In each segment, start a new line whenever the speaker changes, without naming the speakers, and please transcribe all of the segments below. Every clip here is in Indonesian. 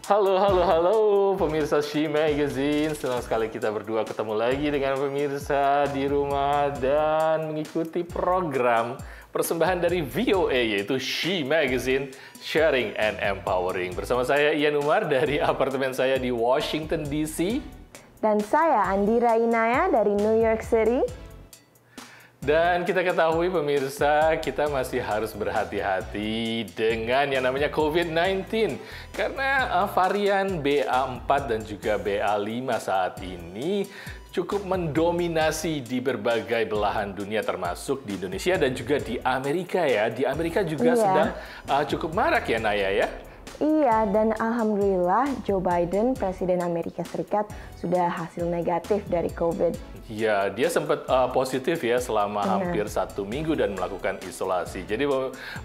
Halo pemirsa She Magazine. Senang sekali kita berdua ketemu lagi dengan pemirsa di rumah dan mengikuti program persembahan dari VOA yaitu She Magazine Sharing and Empowering. Bersama saya Ian Umar dari apartemen saya di Washington DC.
Dan saya Andira Inaya dari New York City.
Dan kita ketahui pemirsa, kita masih harus berhati-hati dengan yang namanya COVID-19. Karena varian BA4 dan juga BA5 saat ini cukup mendominasi di berbagai belahan dunia termasuk di Indonesia dan juga di Amerika ya. Di Amerika juga sedang cukup marak ya Naya ya?
Iya, dan alhamdulillah Joe Biden, Presiden Amerika Serikat, sudah hasil negatif dari COVID.
Ya, dia sempat positif ya selama hampir 1 minggu dan melakukan isolasi. Jadi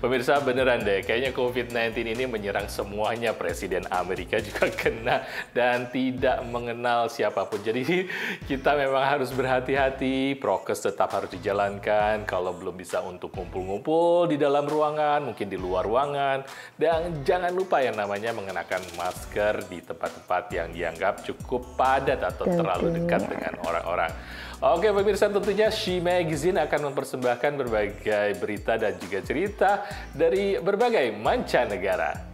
pemirsa beneran deh, kayaknya COVID-19 ini menyerang semuanya. Presiden Amerika juga kena dan tidak mengenal siapapun. Jadi kita memang harus berhati-hati, prokes tetap harus dijalankan. Kalau belum bisa untuk ngumpul-ngumpul di dalam ruangan, mungkin di luar ruangan. Dan jangan lupa yang namanya mengenakan masker di tempat-tempat yang dianggap cukup padat atau terlalu dekat dengan orang-orang. Oke pemirsa, tentunya She Magazine akan mempersembahkan berbagai berita dan juga cerita dari berbagai mancanegara.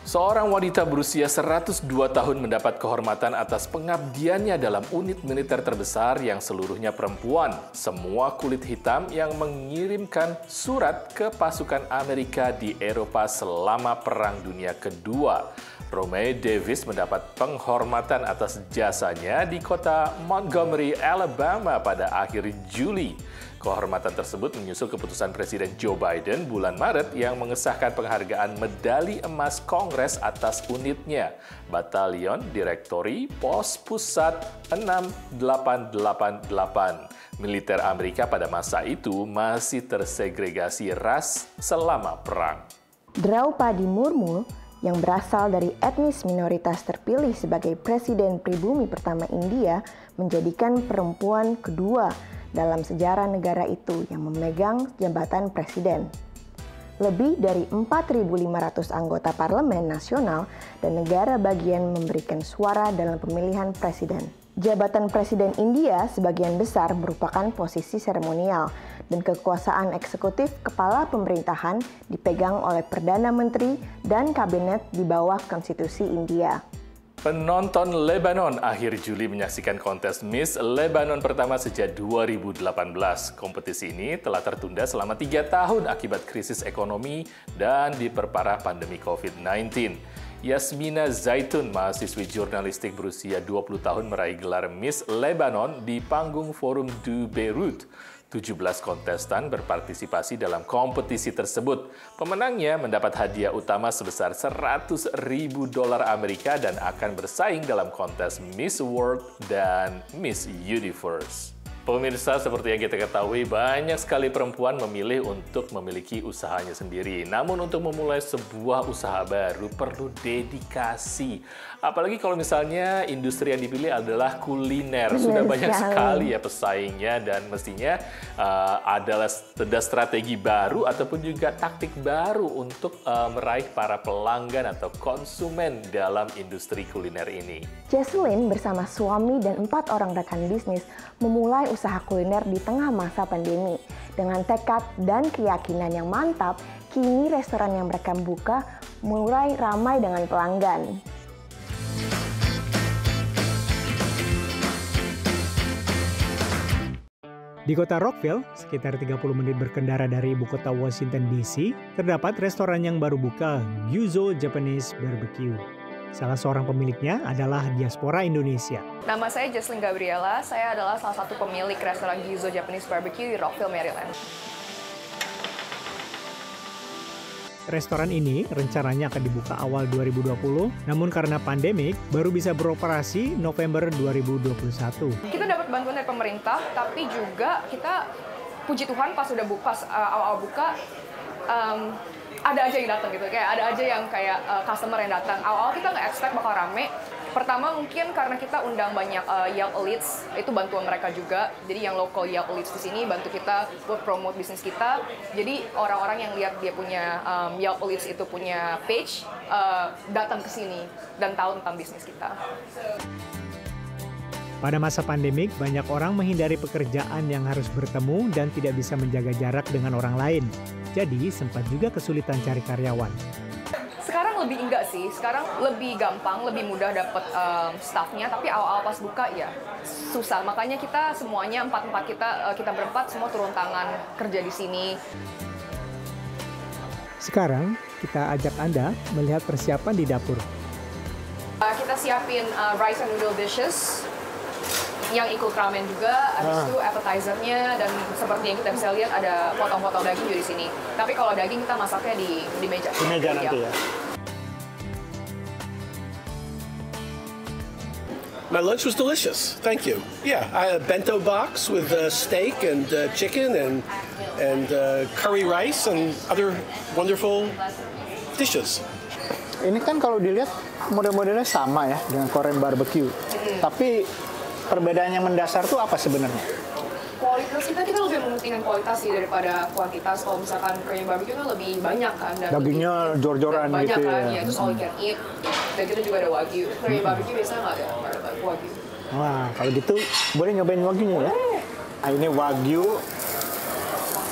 Seorang wanita berusia 102 tahun mendapat kehormatan atas pengabdiannya dalam unit militer terbesar yang seluruhnya perempuan. Semua kulit hitam yang mengirimkan surat ke pasukan Amerika di Eropa selama Perang Dunia Kedua. Romeo Davis mendapat penghormatan atas jasanya di kota Montgomery, Alabama pada akhir Juli. Kehormatan tersebut menyusul keputusan Presiden Joe Biden bulan Maret yang mengesahkan penghargaan medali emas Kongres atas unitnya, Batalion Direktori Pos Pusat 6888. Militer Amerika pada masa itu masih tersegregasi ras selama perang.
Draupadi Murmu yang berasal dari etnis minoritas terpilih sebagai Presiden Pribumi pertama India menjadikan perempuan kedua dalam sejarah negara itu yang memegang jabatan presiden. Lebih dari 4.500 anggota parlemen nasional dan negara bagian memberikan suara dalam pemilihan presiden. Jabatan Presiden India sebagian besar merupakan posisi seremonial dan kekuasaan eksekutif kepala pemerintahan dipegang oleh Perdana Menteri dan kabinet di bawah konstitusi India.
Penonton Lebanon akhir Juli menyaksikan kontes Miss Lebanon pertama sejak 2018. Kompetisi ini telah tertunda selama 3 tahun akibat krisis ekonomi dan diperparah pandemi COVID-19. Yasmina Zaitun, mahasiswi jurnalistik berusia 20 tahun meraih gelar Miss Lebanon di panggung Forum du Beirut. 17 kontestan berpartisipasi dalam kompetisi tersebut. Pemenangnya mendapat hadiah utama sebesar $100.000 Amerika dan akan bersaing dalam kontes Miss World dan Miss Universe. Pemirsa, seperti yang kita ketahui, banyak sekali perempuan memilih untuk memiliki usahanya sendiri. Namun untuk memulai sebuah usaha baru perlu dedikasi. Apalagi kalau misalnya industri yang dipilih adalah kuliner. Sudah banyak sekali ya pesaingnya dan mestinya ada strategi baru ataupun juga taktik baru untuk meraih para pelanggan atau konsumen dalam industri kuliner ini.
Jesselyn bersama suami dan 4 orang rekan bisnis memulai usaha kuliner di tengah masa pandemi. Dengan tekad dan keyakinan yang mantap, kini restoran yang mereka buka mulai ramai dengan pelanggan.
Di kota Rockville, sekitar 30 menit berkendara dari ibu kota Washington DC, terdapat restoran yang baru buka, Gyuzo Japanese Barbecue. Salah seorang pemiliknya adalah diaspora Indonesia.
Nama saya Jesslyn Gabriela, saya adalah salah satu pemilik restoran Gyuzo Japanese Barbecue di Rockville, Maryland.
Restoran ini rencananya akan dibuka awal 2020, namun karena pandemik baru bisa beroperasi November 2021.
Kita dapat bantuan dari pemerintah, tapi juga kita, puji Tuhan pas awal-awal buka, ada aja yang datang gitu, kayak ada aja yang kayak customer yang datang. Awal-awal kita nggak expect bakal rame, Pertama mungkin karena kita undang banyak Yale elites, itu bantuan mereka juga. Jadi yang local Yale elites di sini bantu kita buat promote bisnis kita. Jadi orang-orang yang lihat dia punya Yale elites itu punya page, datang ke sini dan tahu tentang bisnis kita.
Pada masa pandemik, banyak orang menghindari pekerjaan yang harus bertemu dan tidak bisa menjaga jarak dengan orang lain. Jadi sempat juga kesulitan cari karyawan.
Sekarang lebih enggak sih, sekarang lebih gampang, lebih mudah dapat staffnya, tapi awal-awal pas buka ya susah. Makanya kita semuanya, kita berempat semua turun tangan kerja di sini.
Sekarang kita ajak Anda melihat persiapan di dapur.
Kita siapin rice and noodle dishes, yang ikut ramen juga, habis itu appetizer-nya, dan seperti yang kita bisa lihat ada potong-potong daging juga di sini. Tapi kalau daging kita masaknya di meja.
Di meja nanti ya.
My lunch was delicious. Thank you. Yeah, I had a bento box with steak and chicken and curry rice and other wonderful dishes.
Ini kan kalau dilihat model-modelnya sama ya dengan Korean barbecue. Tapi perbedaan yang mendasar tuh apa sebenarnya?
Kualitas kita lebih mementingkan kualitas sih daripada kuantitas. Kalau misalkan Korean barbecue kan lebih banyak kan. Dan
dagingnya jor-joran gitu
kan,
ya.
Itu all you can eat. Dan kita juga ada wagyu. Korean barbecue biasanya nggak ada wagyu.
Wah, kalau gitu boleh nyobain wagyunya ya? Nah, ini wagyu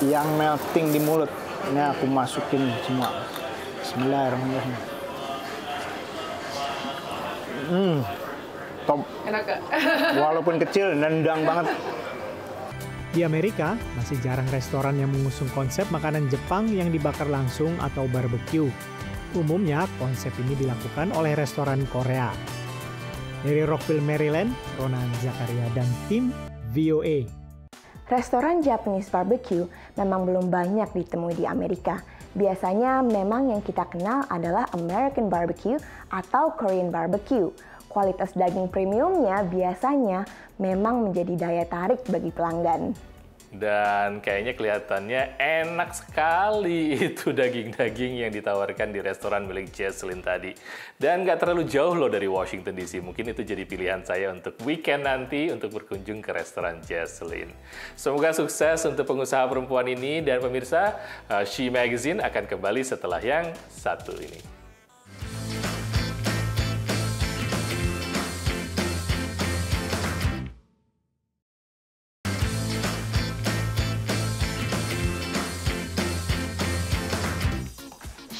yang melting di mulut. Ini aku masukin semua. Bismillahirrahmanirrahim. Top.
Enak gak?
Walaupun kecil, nendang banget.
Di Amerika, masih jarang restoran yang mengusung konsep makanan Jepang yang dibakar langsung atau barbecue. Umumnya, konsep ini dilakukan oleh restoran Korea. Dari Rockville, Maryland, Ronan Zakaria dan tim VOA.
Restoran Japanese barbecue memang belum banyak ditemui di Amerika. Biasanya memang yang kita kenal adalah American barbecue atau Korean barbecue. Kualitas daging premiumnya biasanya memang menjadi daya tarik bagi pelanggan.
Dan kayaknya kelihatannya enak sekali itu daging-daging yang ditawarkan di restoran milik Jesslyn tadi. Dan nggak terlalu jauh loh dari Washington DC. Mungkin itu jadi pilihan saya untuk weekend nanti untuk berkunjung ke restoran Jesslyn. Semoga sukses untuk pengusaha perempuan ini. Dan pemirsa, She Magazine akan kembali setelah yang satu ini.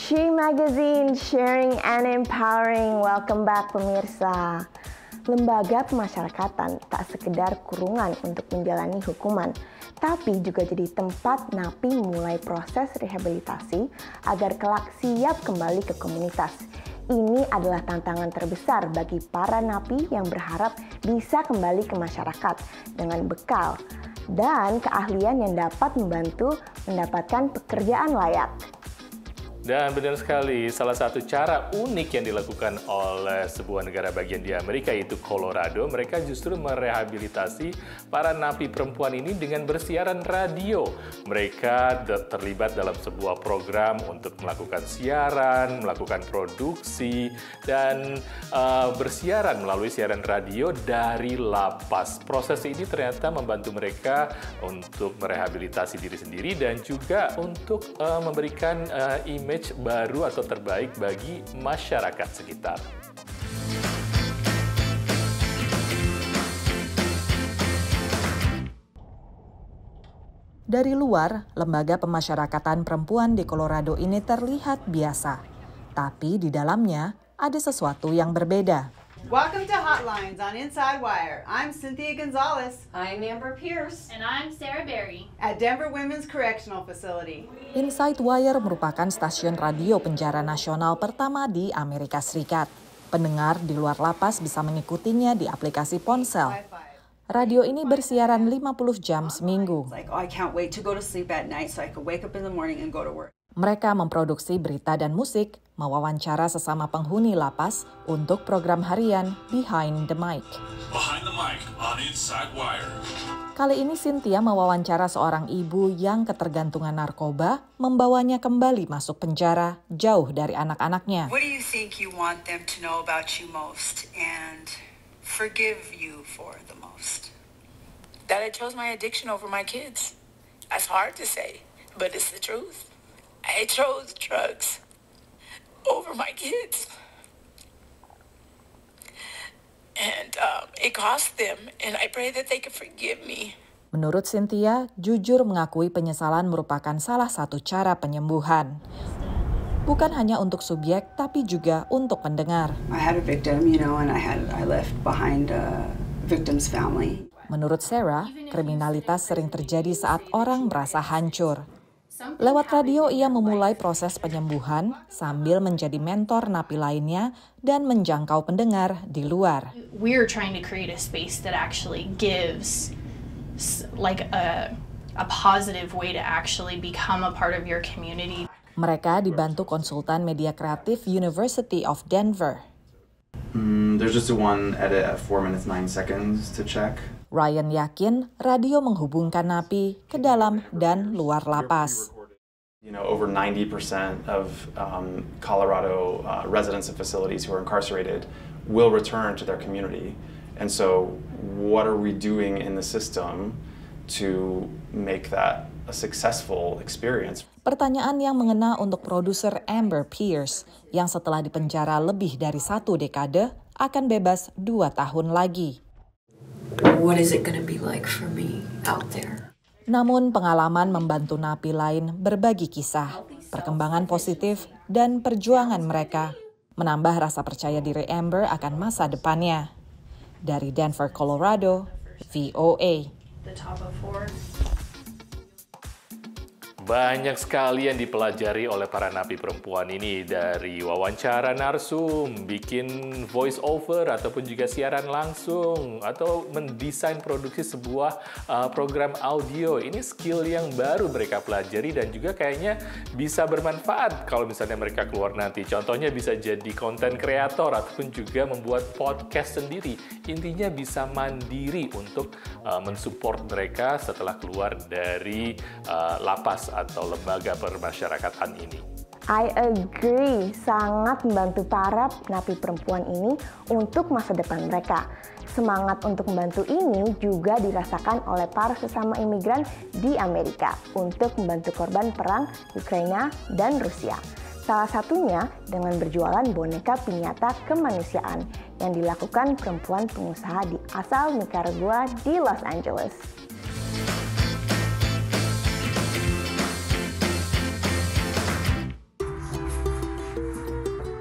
She Magazine, sharing and empowering. Welcome back pemirsa. Lembaga pemasyarakatan tak sekedar kurungan untuk menjalani hukuman, tapi juga jadi tempat napi mulai proses rehabilitasi agar kelak siap kembali ke komunitas. Ini adalah tantangan terbesar bagi para napi yang berharap bisa kembali ke masyarakat dengan bekal dan keahlian yang dapat membantu mendapatkan pekerjaan layak.
Dan benar sekali, salah satu cara unik yang dilakukan oleh sebuah negara bagian di Amerika yaitu Colorado, mereka justru merehabilitasi para napi perempuan ini dengan bersiaran radio. Mereka terlibat dalam sebuah program untuk melakukan siaran, melakukan produksi, dan bersiaran melalui siaran radio dari lapas. Proses ini ternyata membantu mereka untuk merehabilitasi diri sendiri dan juga untuk memberikan image baru atau terbaik bagi masyarakat sekitar.
Dari luar, lembaga pemasyarakatan perempuan di Colorado ini terlihat biasa. Tapi di dalamnya ada sesuatu yang berbeda.
Welcome to Hotlines on Inside Wire. I'm Cynthia Gonzalez.
I'm Amber Pierce.
And I'm Sarah Berry.
At Denver Women's Correctional Facility.
Inside Wire merupakan stasiun radio penjara nasional pertama di Amerika Serikat. Pendengar di luar lapas bisa mengikutinya di aplikasi ponsel. Radio ini bersiaran 50 jam seminggu. Mereka memproduksi berita dan musik, mewawancara sesama penghuni lapas untuk program harian Behind the Mic.
Behind the Mic on Inside Wire.
Kali ini Cynthia mewawancara seorang ibu yang ketergantungan narkoba, membawanya kembali masuk penjara jauh dari anak-anaknya.
What do you think you want them to know about you most and forgive you for the most?
That I chose my addiction over my kids. That's hard to say, but it's the truth. I chose drugs over my kids. And it cost them, and I pray that they can forgive me.
Menurut Cynthia, jujur mengakui penyesalan merupakan salah satu cara penyembuhan. Bukan hanya untuk subjek, tapi juga untuk pendengar.
I had a victim, and I left behind a victim's family.
Menurut Sarah, kriminalitas sering terjadi saat orang merasa hancur. Lewat radio, ia memulai proses penyembuhan sambil menjadi mentor napi lainnya dan menjangkau pendengar di luar.
We're trying to create a space that actually gives like a positive way to actually become a part of your community.
Mereka dibantu konsultan media kreatif University of Denver.
There's just a one edit at 4 minutes 9 seconds to check.
Ryan yakin radio menghubungkan napi ke dalam dan luar lapas.
Over 90% of Colorado residents of facilities who are incarcerated will return to their community. And so what are we doing in the system to make that a successful experience?
Pertanyaan yang mengena untuk produser Amber Pierce yang setelah dipenjara lebih dari 1 dekade akan bebas 2 tahun lagi.
What is it going to be like for me out there?
Namun pengalaman membantu napi lain berbagi kisah, perkembangan positif, dan perjuangan mereka menambah rasa percaya diri Amber akan masa depannya. Dari Denver, Colorado, VOA.
Banyak sekali yang dipelajari oleh para napi perempuan ini, dari wawancara narsum, bikin voice over, ataupun juga siaran langsung, atau mendesain produksi sebuah program audio. Ini skill yang baru mereka pelajari dan juga kayaknya bisa bermanfaat kalau misalnya mereka keluar nanti. Contohnya bisa jadi konten kreator ataupun juga membuat podcast sendiri. Intinya bisa mandiri untuk mensupport mereka setelah keluar dari lapas atau lembaga permasyarakatan ini.
I agree, sangat membantu para napi perempuan ini untuk masa depan mereka. Semangat untuk membantu ini juga dirasakan oleh para sesama imigran di Amerika untuk membantu korban perang Ukraina dan Rusia. Salah satunya dengan berjualan boneka piñata kemanusiaan yang dilakukan perempuan pengusaha di asal Nicaragua di Los Angeles.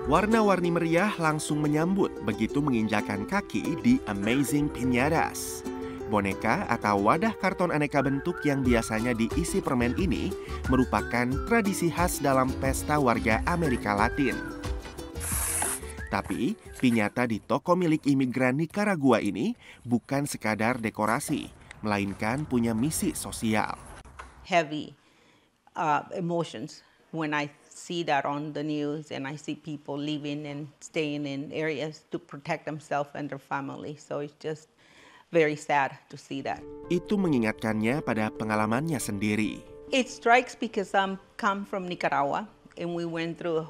Warna-warni meriah langsung menyambut begitu menginjakan kaki di Amazing Piñatas. Boneka atau wadah karton aneka bentuk yang biasanya diisi permen ini merupakan tradisi khas dalam pesta warga Amerika Latin. Tapi, piñata di toko milik imigran Nicaragua ini bukan sekadar dekorasi, melainkan punya misi sosial.
Heavy emotions when I see that on the news and I see people living and staying in areas to protect themselves and their family. So it's just very sad to see that.
Itu mengingatkannya pada pengalamannya sendiri.
It strikes because I come from Nicaragua and we went through a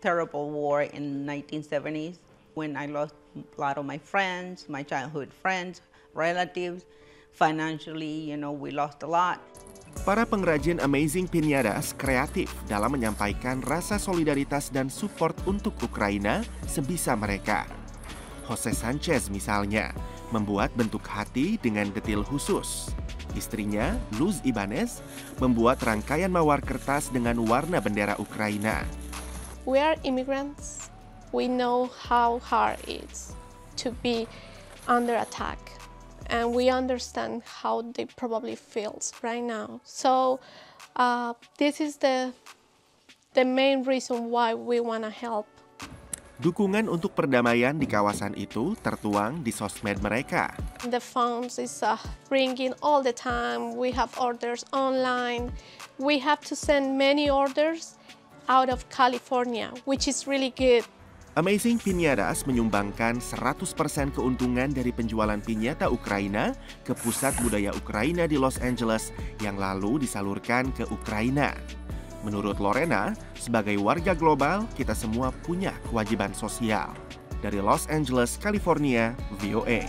terrible war in 1970s when I lost a lot of my friends, my childhood friends, relatives. Financially, we lost a lot.
Para pengrajin Amazing Piñatas kreatif dalam menyampaikan rasa solidaritas dan support untuk Ukraina sebisa mereka. Jose Sanchez misalnya membuat bentuk hati dengan detil khusus. Istrinya, Luz Ibanez, membuat rangkaian mawar kertas dengan warna bendera Ukraina.
We are immigrants. We know how hard it is to be under attack. And we understand how they probably feels right now. So this is the main reason why we want to help.
Dukungan untuk perdamaian di kawasan itu tertuang di sosmed mereka.
The funds is bringing all the time. We have orders online. We have to send many orders, out of California, which is really good.
Amazing Piñatas menyumbangkan 100% keuntungan dari penjualan piñata Ukraina ke Pusat Budaya Ukraina di Los Angeles yang lalu disalurkan ke Ukraina. Menurut Lorena, sebagai warga global, kita semua punya kewajiban sosial. Dari Los Angeles, California, VOA.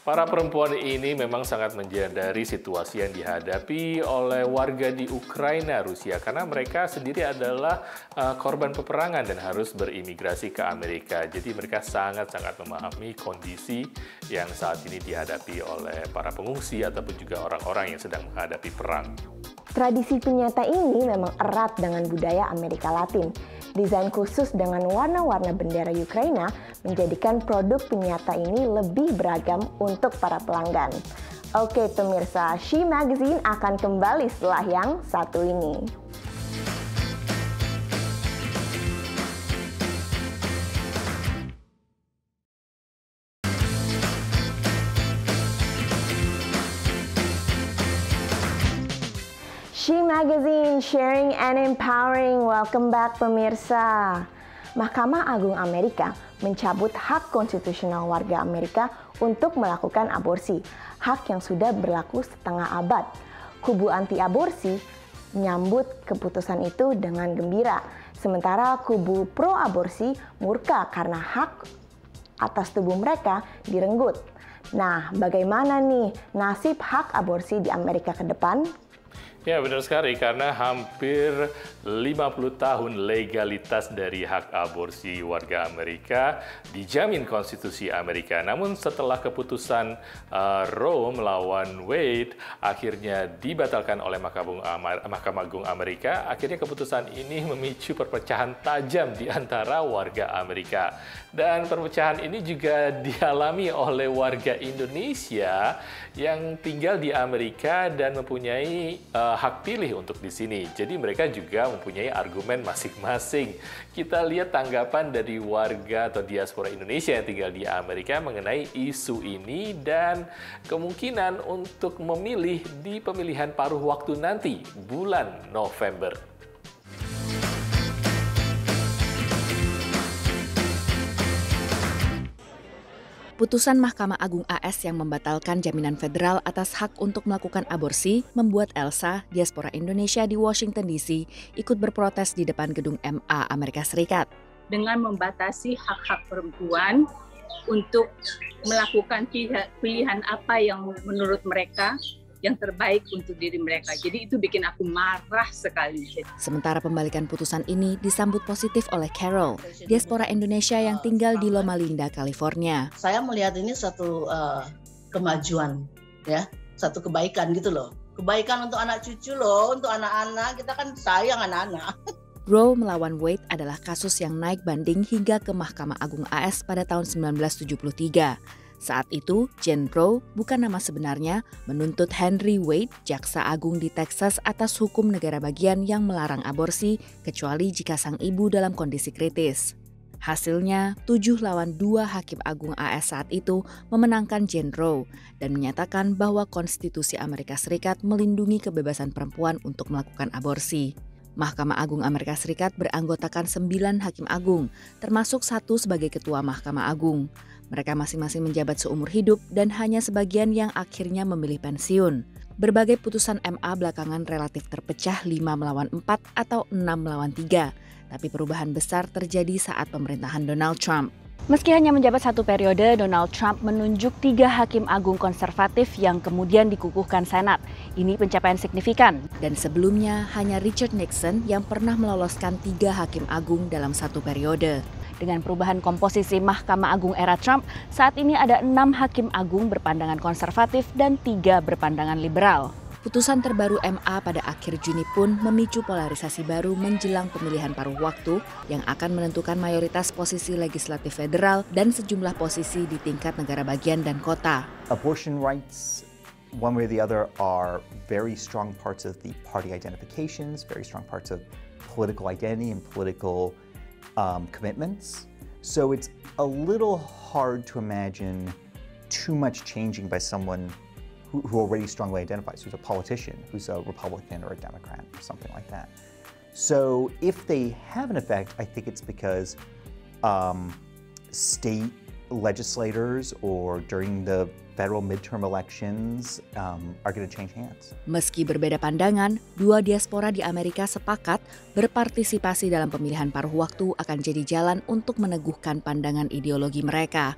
Para perempuan ini memang sangat menyadari situasi yang dihadapi oleh warga di Ukraina, Rusia, karena mereka sendiri adalah korban peperangan dan harus berimigrasi ke Amerika. Jadi mereka sangat-sangat memahami kondisi yang saat ini dihadapi oleh para pengungsi ataupun juga orang-orang yang sedang menghadapi perang.
Tradisi piñata ini memang erat dengan budaya Amerika Latin. Desain khusus dengan warna-warna bendera Ukraina menjadikan produk piñata ini lebih beragam untuk para pelanggan. Oke pemirsa, She Magazine akan kembali setelah yang satu ini. She Magazine, sharing and empowering. Welcome back pemirsa. Mahkamah Agung Amerika mencabut hak konstitusional warga Amerika untuk melakukan aborsi, hak yang sudah berlaku setengah abad. Kubu anti-aborsi menyambut keputusan itu dengan gembira, sementara kubu pro-aborsi murka karena hak atas tubuh mereka direnggut. Nah, bagaimana nih nasib hak aborsi di Amerika ke depan?
Ya benar sekali, karena hampir 50 tahun legalitas dari hak aborsi warga Amerika dijamin konstitusi Amerika. Namun setelah keputusan Roe melawan Wade akhirnya dibatalkan oleh Mahkamah Agung Amerika, akhirnya keputusan ini memicu perpecahan tajam di antara warga Amerika. Dan perpecahan ini juga dialami oleh warga Indonesia yang tinggal di Amerika dan mempunyai hak pilih untuk di sini. Jadi mereka juga mempunyai argumen masing-masing. Kita lihat tanggapan dari warga atau diaspora Indonesia yang tinggal di Amerika mengenai isu ini dan kemungkinan untuk memilih di pemilihan paruh waktu nanti, bulan November.
Putusan Mahkamah Agung AS yang membatalkan jaminan federal atas hak untuk melakukan aborsi membuat Elsa, diaspora Indonesia di Washington DC, ikut berprotes di depan gedung MA Amerika Serikat.
Dengan membatasi hak-hak perempuan untuk melakukan pilihan apa yang menurut mereka yang terbaik untuk diri mereka. Jadi itu bikin aku marah sekali.
Sementara pembalikan putusan ini disambut positif oleh Carol, diaspora Indonesia yang tinggal di Loma Linda, California.
Saya melihat ini suatu kemajuan, ya, satu kebaikan gitu loh. Kebaikan untuk anak cucu loh, untuk anak-anak, kita kan sayang anak-anak.
Roe melawan Wade adalah kasus yang naik banding hingga ke Mahkamah Agung AS pada tahun 1973. Saat itu, Jane Roe, bukan nama sebenarnya, menuntut Henry Wade, jaksa agung di Texas atas hukum negara bagian yang melarang aborsi, kecuali jika sang ibu dalam kondisi kritis. Hasilnya, 7-2 hakim agung AS saat itu memenangkan Jane Roe dan menyatakan bahwa konstitusi Amerika Serikat melindungi kebebasan perempuan untuk melakukan aborsi. Mahkamah Agung Amerika Serikat beranggotakan 9 hakim agung, termasuk 1 sebagai ketua Mahkamah Agung. Mereka masing-masing menjabat seumur hidup dan hanya sebagian yang akhirnya memilih pensiun. Berbagai putusan MA belakangan relatif terpecah 5-4 atau 6-3. Tapi perubahan besar terjadi saat pemerintahan Donald Trump. Meski hanya menjabat 1 periode, Donald Trump menunjuk 3 hakim agung konservatif yang kemudian dikukuhkan Senat. Ini pencapaian signifikan. Dan sebelumnya hanya Richard Nixon yang pernah meloloskan 3 hakim agung dalam 1 periode. Dengan perubahan komposisi Mahkamah Agung era Trump, saat ini ada 6 hakim agung berpandangan konservatif dan 3 berpandangan liberal. Putusan terbaru MA pada akhir Juni pun memicu polarisasi baru menjelang pemilihan paruh waktu yang akan menentukan mayoritas posisi legislatif federal dan sejumlah posisi di tingkat negara bagian dan kota.
Abortion rights, one way or the other, are very strong parts of the party identifications, very strong parts of political identity and political commitments. So it's a little hard to imagine too much changing by someone who already strongly identifies, who's a politician, who's a Republican or a Democrat or something like that. So if they have an effect, I think it's because state legislators or during the federal midterm elections are going to change hands.
Meski berbeda pandangan, dua diaspora di Amerika sepakat berpartisipasi dalam pemilihan paruh waktu akan jadi jalan untuk meneguhkan pandangan ideologi mereka.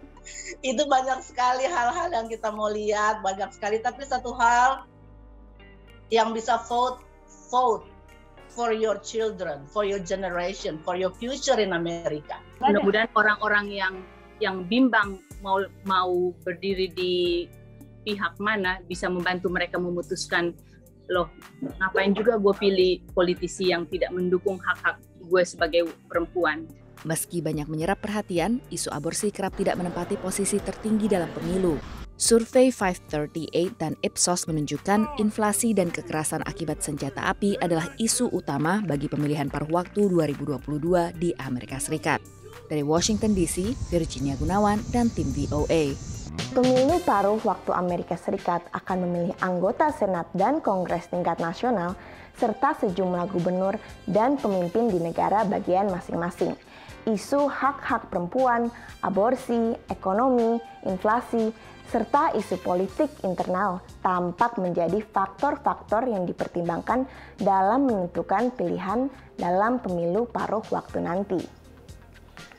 Itu banyak sekali hal-hal yang kita mau lihat, banyak sekali. Tapi satu hal yang bisa vote for your children, for your generation, for your future in America.
Mudah-mudahan orang-orang yang bimbang mau berdiri di pihak mana bisa membantu mereka memutuskan, loh ngapain juga gue pilih politisi yang tidak mendukung hak-hak gue sebagai perempuan.
Meski banyak menyerap perhatian, isu aborsi kerap tidak menempati posisi tertinggi dalam pemilu. Survei 538 dan Ipsos menunjukkan inflasi dan kekerasan akibat senjata api adalah isu utama bagi pemilihan paruh waktu 2022 di Amerika Serikat. Dari Washington DC, Virginia Gunawan dan tim VOA.
Pemilu paruh waktu Amerika Serikat akan memilih anggota Senat dan Kongres tingkat nasional, serta sejumlah gubernur dan pemimpin di negara bagian masing-masing. Isu hak-hak perempuan, aborsi, ekonomi, inflasi, serta isu politik internal tampak menjadi faktor-faktor yang dipertimbangkan dalam menentukan pilihan dalam pemilu paruh waktu nanti.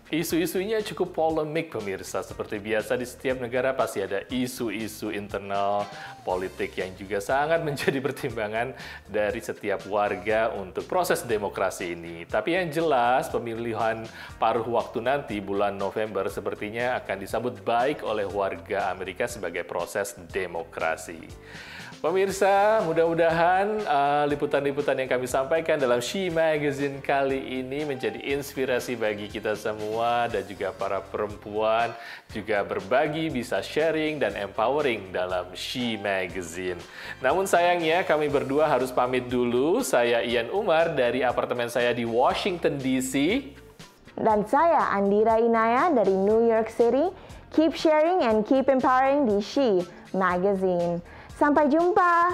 Isu-isunya cukup polemik pemirsa. Seperti biasa di setiap negara pasti ada isu-isu internal politik yang juga sangat menjadi pertimbangan dari setiap warga untuk proses demokrasi ini. Tapi yang jelas pemilihan paruh waktu nanti bulan November sepertinya akan disambut baik oleh warga Amerika sebagai proses demokrasi. Pemirsa, mudah-mudahan liputan-liputan yang kami sampaikan dalam She Magazine kali ini menjadi inspirasi bagi kita semua dan juga para perempuan juga berbagi, bisa sharing dan empowering dalam She Magazine. Namun sayangnya kami berdua harus pamit dulu. Saya Ian Umar dari apartemen saya di Washington DC.
Dan saya Andira Inaya dari New York City. Keep sharing and keep empowering di She Magazine. Sampai jumpa!